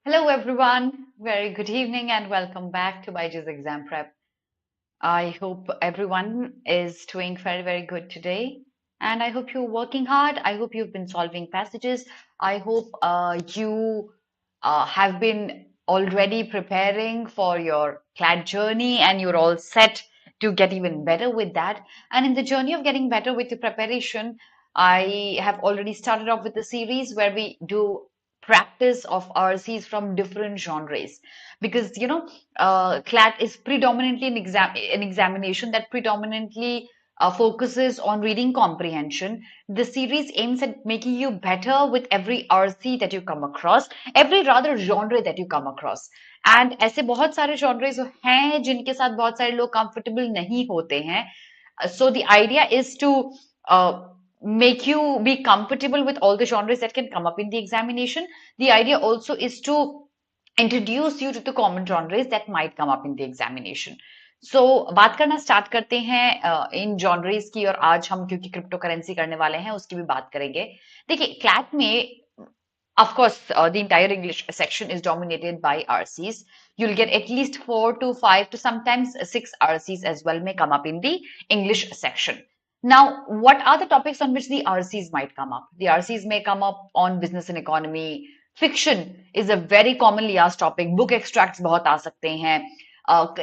Hello everyone, very good evening and welcome back to BYJU'S exam prep. I hope everyone is doing very good today and I hope you're working hard. I hope you've been solving passages. I hope you have been already preparing for your CLAT journey and you're all set to get even better with that. And in the journey of getting better with your preparation, I have already started off with the series where we do practice of RCs from different genres because CLAT is predominantly an examination that predominantly focuses on reading comprehension. The series aims at making you better with every RC that you come across, every rather genre that you come across. And ऐसे बहुत सारे genres हैं जिनके साथ बहुत सारे लोग comfortable नहीं होते हैं. So the idea is to make you be comfortable with all the genres that can come up in the examination. The idea also is to introduce you to the common genres that might come up in the examination. So बात करना start करते हैं इन जॉनरीज की और आज हम क्योंकि crypto currency करने वाले हैं उसकी भी बात करेंगे. देखिए क्लैट में of course the entire English section is dominated by RCs. You'll get at least 4 to 5 to sometimes 6 RCs as well may come up in the English section. Now, what are the topics on which the RCs might come up? The RCs may come up on business and economy. Fiction is a very commonly asked topic. Book extracts बहुत आ सकते हैं.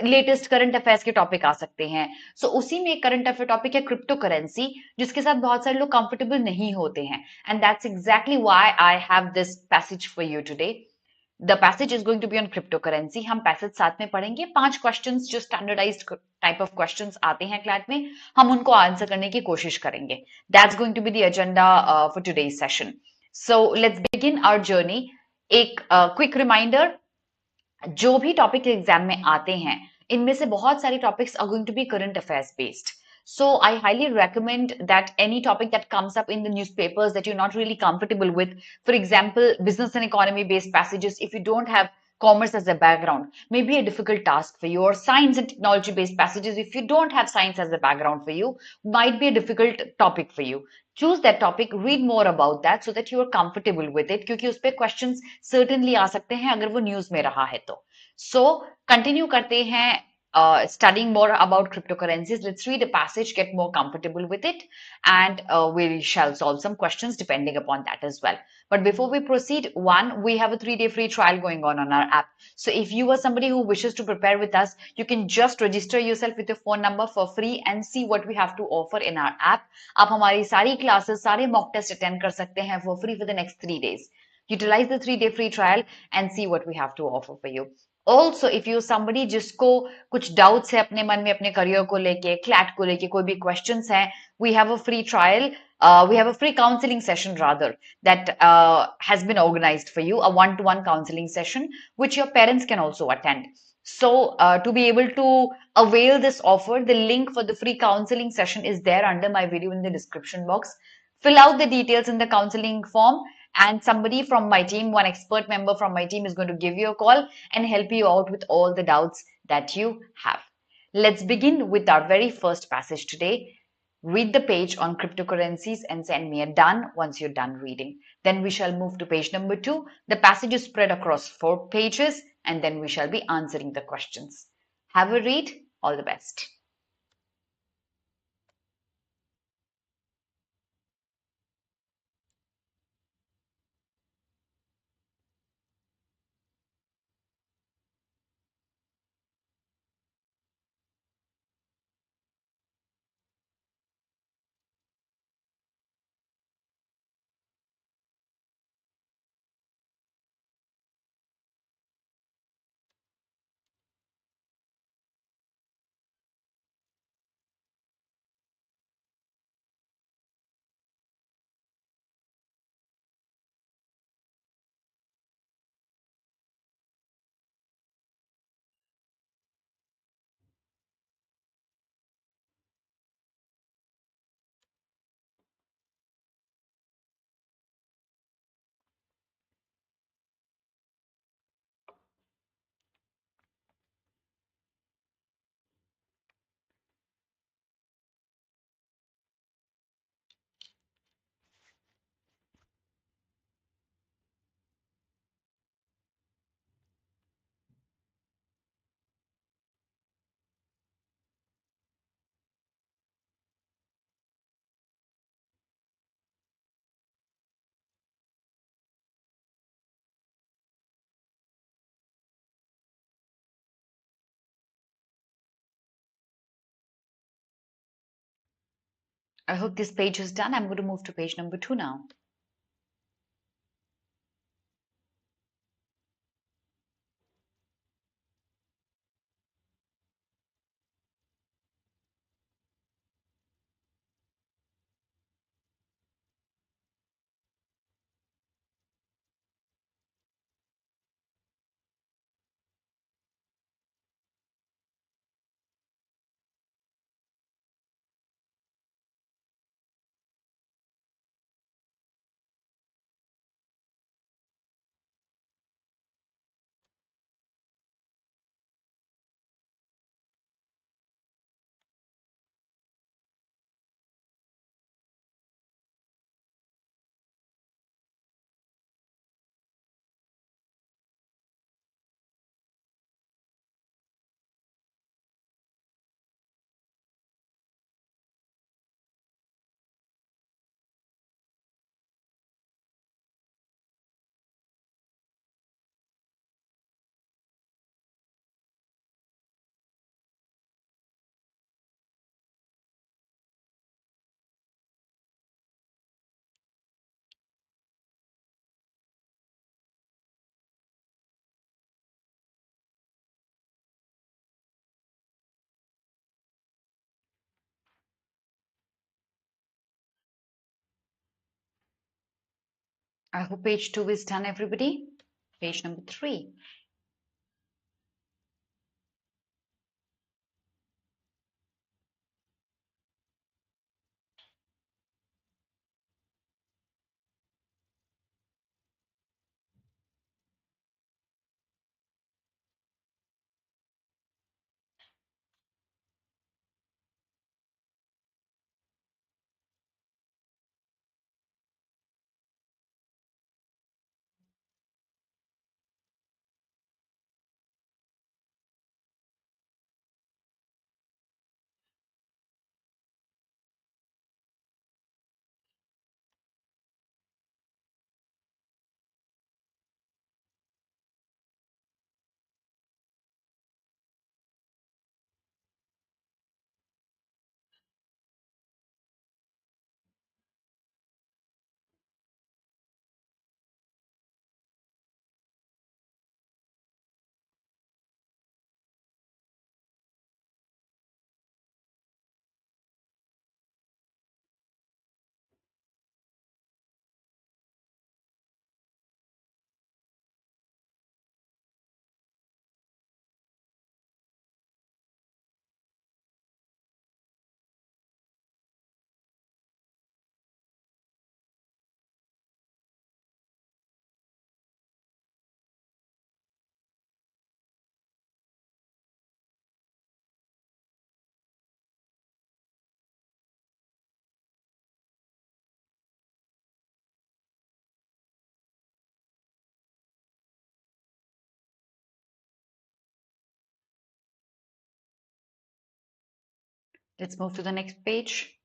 Latest current affairs के topic आ सकते हैं. सो उसी में एक current affair topic है क्रिप्टो करेंसी जिसके साथ बहुत सारे लोग कंफर्टेबल नहीं होते हैं. And that's exactly why I have this passage for you today. The passage is going to be on cryptocurrency. हम पैसेज साथ में पढ़ेंगे. 5 क्वेश्चंस जो स्टैंडर्डाइज्ड टाइप ऑफ क्वेश्चंस आते हैं क्लैट में हम उनको आंसर करने की कोशिश करेंगे. That's going to be the agenda for today's session. So let's begin our journey. एक क्विक रिमाइंडर, जो भी टॉपिक एग्जाम में आते हैं इनमें से बहुत सारे topics are going to be current affairs based. So I highly recommend that any topic that comes up in the newspapers that you're not really comfortable with, for example, business and economy based passages, if you don't have commerce as a background, may be a difficult task for you, or science and technology based passages, if you don't have science as a background for you, might be a difficult topic for you. Choose that topic, read more about that so that you are comfortable with it, क्योंकि उस पे questions certainly आ सकते हैं अगर वो news में रहा है तो. So continue करते हैं studying more about cryptocurrencies. Let's read a passage, get more comfortable with it, and we shall solve some questions depending upon that as well. But before we proceed, one, we have a 3-day free trial going on our app. So if you are somebody who wishes to prepare with us, you can just register yourself with your phone number for free and see what we have to offer in our app. आप हमारी सारी classes, सारे mock test attend कर सकते हैं for free for the next 3 days. Utilize the 3-day free trial and see what we have to offer for you. Also, if you somebody जिसको कुछ doubts है अपने मन में अपने career को लेके, CLAT को लेके कोई भी questions हैं, we have a free trial. We have a free counseling session rather that has been organized for you, a one-to-one counseling session which your parents can also attend. So to be able to avail this offer, the link for the free counseling session is there under my video in the description box. Fill out the details in the counseling form and somebody from my team, one expert member from my team is going to give you a call and help you out with all the doubts that you have. Let's begin with our very first passage today. Read the page on cryptocurrencies and send me a done once you're done reading. Then we shall move to page number 2. The passage is spread across 4 pages and then we shall be answering the questions. Have a read. All the best. I hope this page is done. I'm going to move to page number 2 now. I hope page 2 is done, everybody. Page number 3. Let's move to the next page.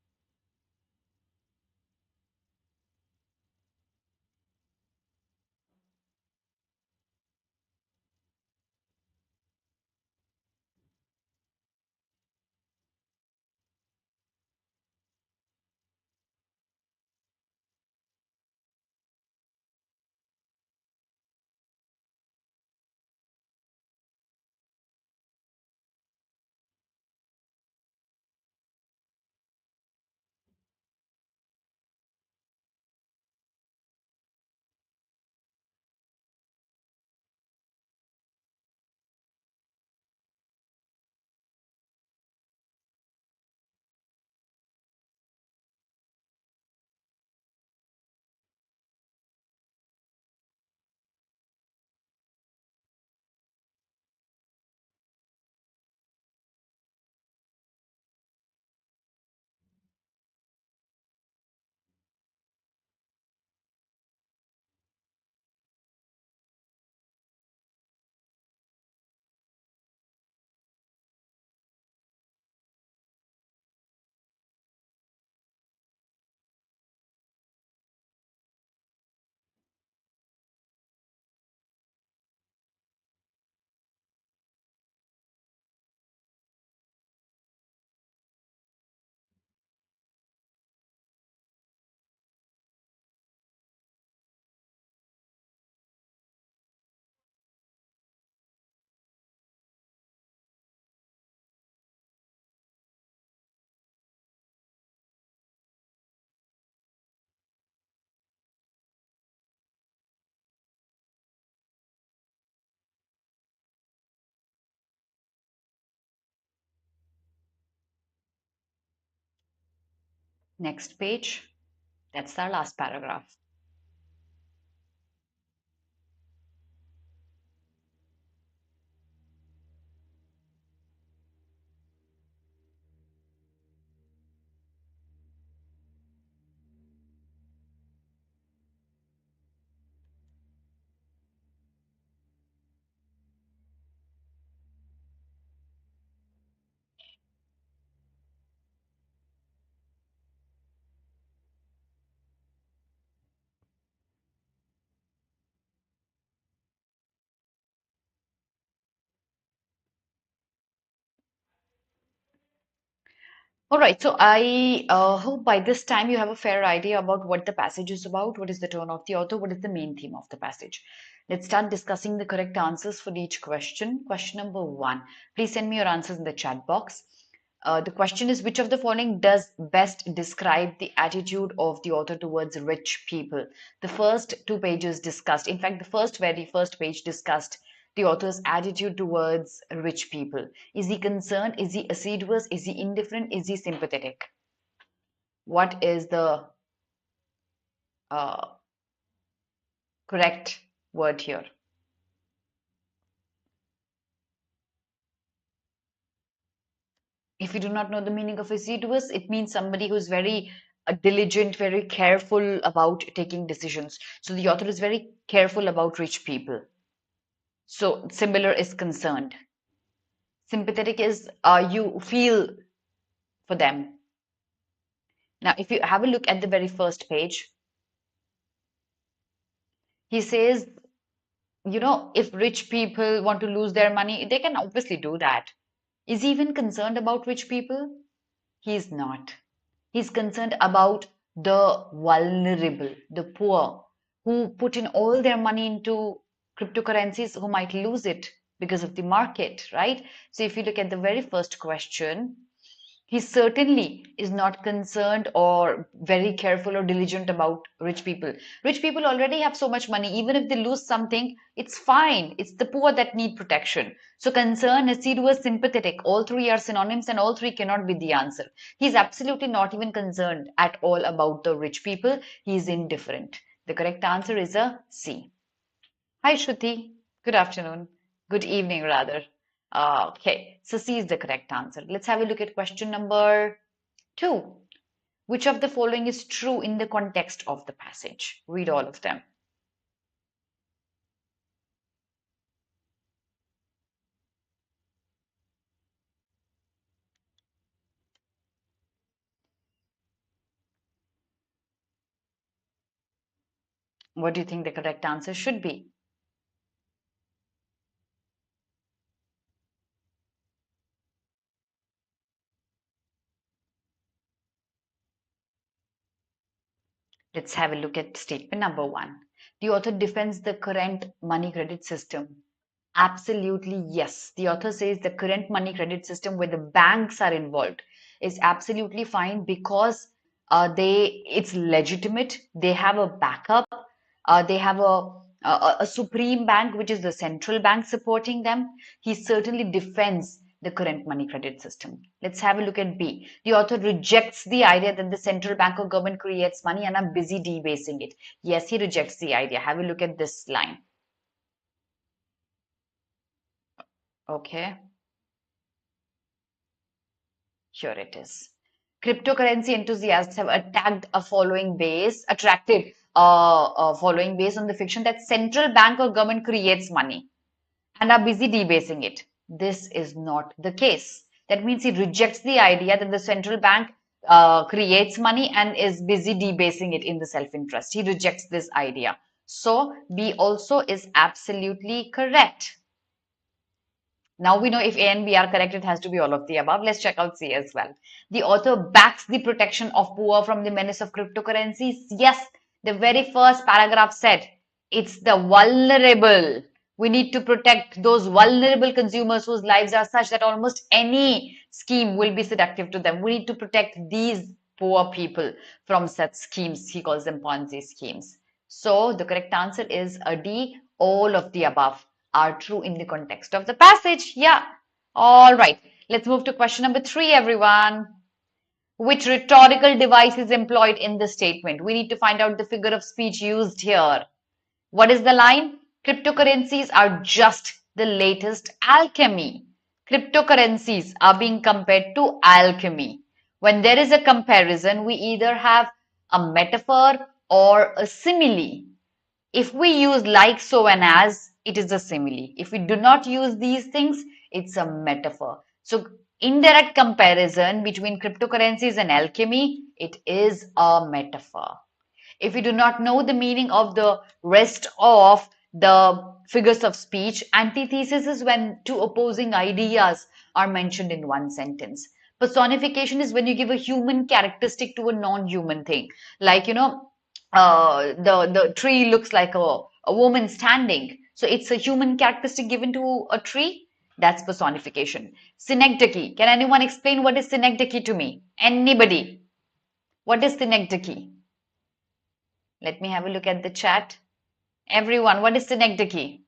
Next page. That's our last paragraph. All right, so I hope by this time you have a fair idea about what the passage is about, what is the tone of the author, what is the main theme of the passage. Let's start discussing the correct answers for each question. Question number one, please send me your answers in the chat box. The question is, which of the following does best describe the attitude of the author towards rich people? The first two pages discussed, in fact, the very first page discussed the author's attitude towards rich people. Is he concerned? Is he assiduous? Is he indifferent? Is he sympathetic? What is the uh, correct word here? If you do not know the meaning of assiduous, it means somebody who's very diligent, very careful about taking decisions. So the author is very careful about rich people. So similar is concerned. Sympathetic is you feel for them. Now, if you have a look at the very first page, he says, if rich people want to lose their money, they can obviously do that. Is he even concerned about rich people? He's not. He's concerned about the vulnerable, the poor, who put in all their money into cryptocurrencies, who might lose it because of the market, right? So if you look at the very first question, he certainly is not concerned or very careful or diligent about rich people. Rich people already have so much money. Even if they lose something, it's fine. It's the poor that need protection. So concern, assiduous, sympathetic, all three are synonyms and all three cannot be the answer. He's absolutely not even concerned at all about the rich people. He's indifferent. The correct answer is a C. Hi, Shruti. Good afternoon. Good evening, rather. Okay, so C is the correct answer. Let's have a look at question number two. Which of the following is true in the context of the passage? Read all of them. What do you think the correct answer should be? Let's have a look at statement number one. The author defends the current money credit system. Absolutely, yes. The author says the current money credit system where the banks are involved is absolutely fine because it's legitimate. They have a backup. They have a supreme bank, which is the central bank supporting them. He certainly defends the current money credit system. Let's have a look at B. The author rejects the idea that the central bank or government creates money and are busy debasing it. Yes, he rejects the idea. Have a look at this line. Okay. Here it is. Cryptocurrency enthusiasts have attracted a following base on the fiction that central bank or government creates money and are busy debasing it. This is not the case. That means he rejects the idea that the central bank creates money and is busy debasing it in the self-interest. He rejects this idea. So B also is absolutely correct. Now we know if A and B are correct, it has to be all of the above. Let's check out C as well. The author backs the protection of poor from the menace of cryptocurrencies. Yes, the very first paragraph said it's the vulnerable. We need to protect those vulnerable consumers whose lives are such that almost any scheme will be seductive to them. We need to protect these poor people from such schemes. He calls them Ponzi schemes. So the correct answer is a D, all of the above are true in the context of the passage. Yeah. All right. Let's move to question number three, everyone. Which rhetorical device is employed in the statement? We need to find out the figure of speech used here. What is the line? Cryptocurrencies are just the latest alchemy. Cryptocurrencies are being compared to alchemy. When there is a comparison, we either have a metaphor or a simile. If we use like, so, and as, it is a simile. If we do not use these things, it's a metaphor. So, indirect comparison between cryptocurrencies and alchemy, it is a metaphor. If you do not know the meaning of the rest of the figures of speech, antithesis is when two opposing ideas are mentioned in one sentence. Personification is when you give a human characteristic to a non-human thing. Like, the tree looks like a woman standing. So it's a human characteristic given to a tree. That's personification. Synecdoche. Can anyone explain what is synecdoche to me? Anybody? What is synecdoche? Let me have a look at the chat. Everyone, what is synecdoche?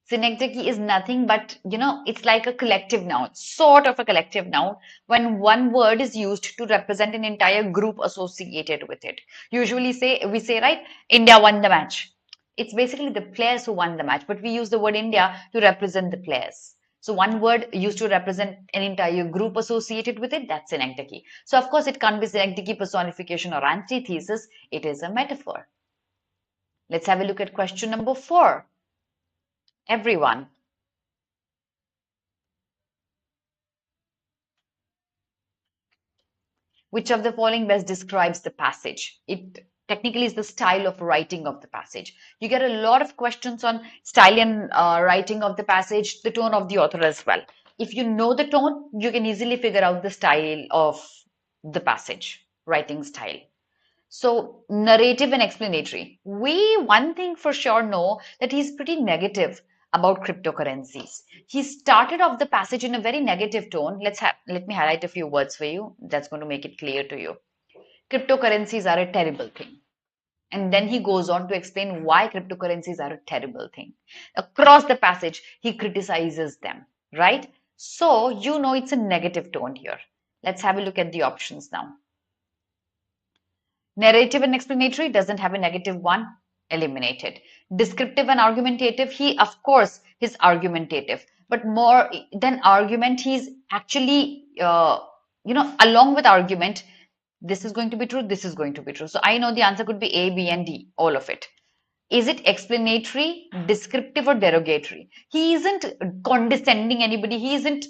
Synecdoche is nothing but, it's like a collective noun, sort of a collective noun, when one word is used to represent an entire group associated with it. Usually we say, right, India won the match. It's basically the players who won the match, but we use the word India to represent the players. So one word used to represent an entire group associated with it, that's synecdoche. So of course it can't be synecdoche personification or antithesis, it is a metaphor. Let's have a look at question number 4. Everyone. Which of the following best describes the passage? It technically is the style of writing of the passage. You get a lot of questions on style and writing of the passage, the tone of the author as well. If you know the tone, you can easily figure out the style of the passage, writing style. So, narrative and explanatory. We, one thing for sure, know that he's pretty negative about cryptocurrencies. He started off the passage in a very negative tone. Let me highlight a few words for you. That's going to make it clear to you. Cryptocurrencies are a terrible thing. And then he goes on to explain why cryptocurrencies are a terrible thing. Across the passage, he criticizes them, right? So, it's a negative tone here. Let's have a look at the options now. Narrative and explanatory doesn't have a negative one, eliminated. Descriptive and argumentative, he, of course, is argumentative, but more than argument, he's actually, along with argument, this is going to be true, this is going to be true. So I know the answer could be A, B, and D, all of it. Is it explanatory, descriptive, or derogatory? He isn't condescending anybody, he isn't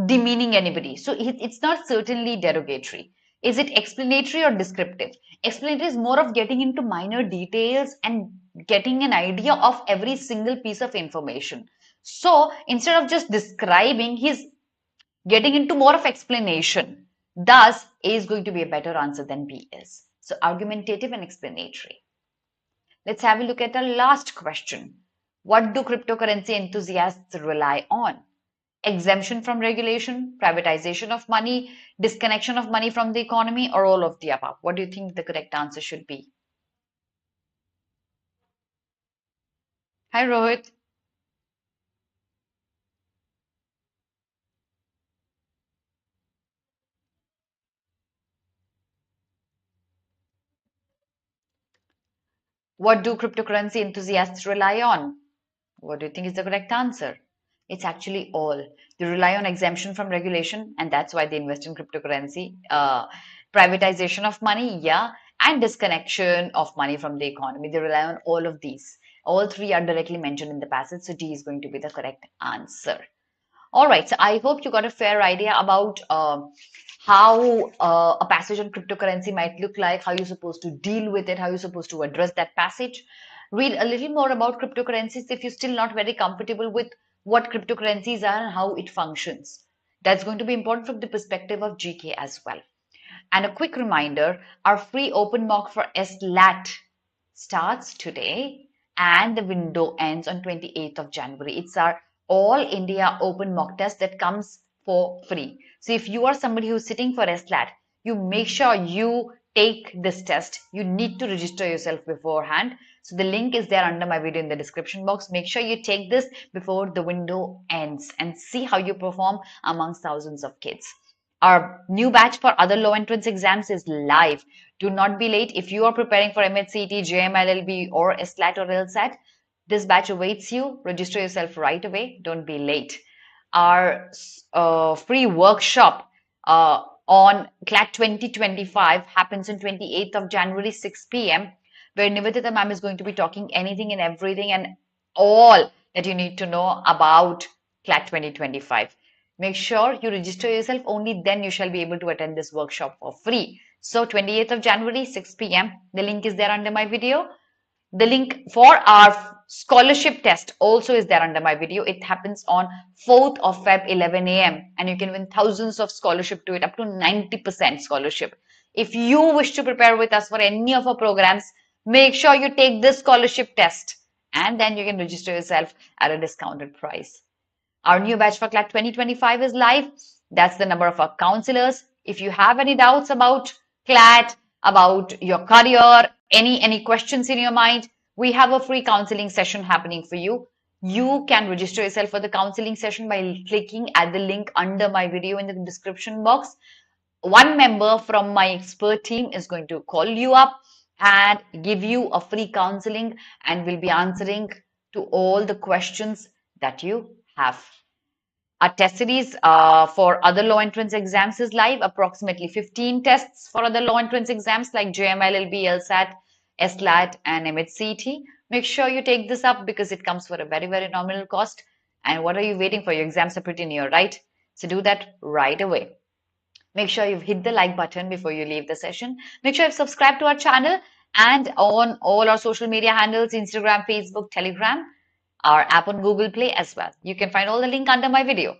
demeaning anybody. So it's not certainly derogatory. Is it explanatory or descriptive? Explanatory is more of getting into minor details and getting an idea of every single piece of information. So instead of just describing, he's getting into more of explanation. Thus, A is going to be a better answer than B is. So argumentative and explanatory. Let's have a look at our last question. What do cryptocurrency enthusiasts rely on? Exemption from regulation, privatization of money, disconnection of money from the economy, or all of the above? What do you think the correct answer should be? Hi, Rohit. What do cryptocurrency enthusiasts rely on? What do you think is the correct answer? It's actually all. They rely on exemption from regulation, and that's why they invest in cryptocurrency. Privatization of money, yeah, and disconnection of money from the economy. They rely on all of these. All three are directly mentioned in the passage, so D is going to be the correct answer. All right, so I hope you got a fair idea about how a passage on cryptocurrency might look like, how you're supposed to deal with it, how you're supposed to address that passage. Read a little more about cryptocurrencies if you're still not very comfortable with what cryptocurrencies are and how it functions. That's going to be important from the perspective of GK as well. And a quick reminder, our free open mock for CLAT starts today and the window ends on 28th of January. It's our all India open mock test that comes for free. So if you are somebody who's sitting for CLAT, you make sure you take this test. You need to register yourself beforehand. So the link is there under my video in the description box. Make sure you take this before the window ends and see how you perform amongst thousands of kids. Our new batch for other law entrance exams is live. Do not be late. If you are preparing for MHCT, JMLLB, or SLAT or LSAT, this batch awaits you. Register yourself right away. Don't be late. Our free workshop on CLAT 2025 happens on 28th of January, 6 p.m., where Nivedita ma'am is going to be talking anything and everything and all that you need to know about CLAT 2025. Make sure you register yourself, only then you shall be able to attend this workshop for free. So 28th of January, 6 p.m. The link is there under my video. The link for our scholarship test also is there under my video. It happens on 4th of Feb, 11 a.m. and you can win thousands of scholarship to it, up to 90% scholarship. If you wish to prepare with us for any of our programs, make sure you take this scholarship test and then you can register yourself at a discounted price. Our new batch for CLAT 2025 is live. That's the number of our counselors. If you have any doubts about CLAT, about your career, any questions in your mind, we have a free counseling session happening for you. You can register yourself for the counseling session by clicking at the link under my video in the description box. One member from my expert team is going to call you up and give you a free counseling and will be answering to all the questions that you have. Our test series for other law entrance exams is live. Approximately 15 tests for other law entrance exams like JMLLB, LSAT, SLAT, and MHCT. Make sure you take this up because it comes for a very, very nominal cost. And what are you waiting for? Your exams are pretty near, right? So do that right away. Make sure you've hit the like button before you leave the session. Make sure you've subscribed to our channel and on all our social media handles, Instagram, Facebook, Telegram, our app on Google Play as well. You can find all the link under my video.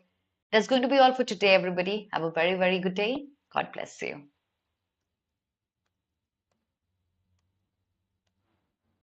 That's going to be all for today, everybody. Have a very, very good day. God bless you.